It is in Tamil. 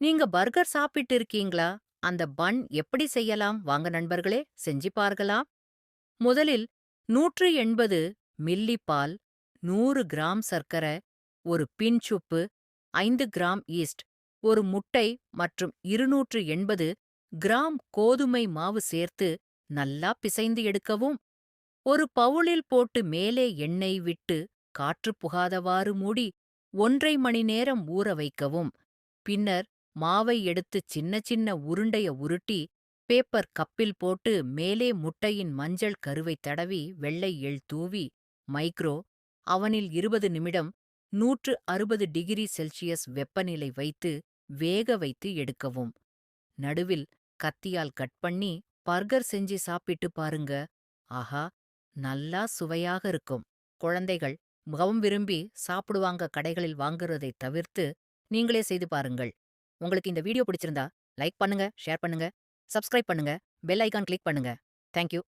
நீங்க பர்கர் சாப்பிட்டு இருக்கீங்களா? அந்த பன் எப்படி செய்யலாம்? வாங்க நண்பர்களே, செஞ்சு பார்க்கலாம். முதலில் 180 மில்லி பால், 100 கிராம் சர்க்கரை, ஒரு பிஞ்ச் உப்பு, 5 கிராம் ஈஸ்ட், ஒரு முட்டை மற்றும் 280 கிராம் கோதுமை மாவு சேர்த்து நல்லா பிசைந்து எடுக்கவும். ஒரு பவுலில் போட்டு மேலே எண்ணெய் விட்டு காற்று புகாதவாறு மூடி 1½ மணி நேரம் ஊற வைக்கவும். பின்னர் மாவை எடுத்து சின்ன சின்ன உருண்டைய உருட்டி பேப்பர் கப்பில் போட்டு மேலே முட்டையின் மஞ்சள் கருவைத் தடவி வெள்ளை எள் தூவி மைக்ரோ அவனில் 20 நிமிடம் 160°C வெப்பநிலை வைத்து வேக வைத்து எடுக்கவும். நடுவில் கத்தியால் கட் பண்ணி பர்கர் செஞ்சு சாப்பிட்டு பாருங்க. ஆஹா, நல்லா சுவையாக இருக்கும். குழந்தைகள் மிகவும் விரும்பி சாப்பிடுவாங்க. கடைகளில் வாங்குறதைத் தவிர்த்து நீங்களே செய்து பாருங்கள். உங்களுக்கு இந்த வீடியோ பிடிச்சிருந்தா லைக் பண்ணுங்க, ஷேர் பண்ணுங்க, சப்ஸ்கிரைப் பண்ணுங்க, பெல் ஐகான் கிளிக் பண்ணுங்க. Thank you.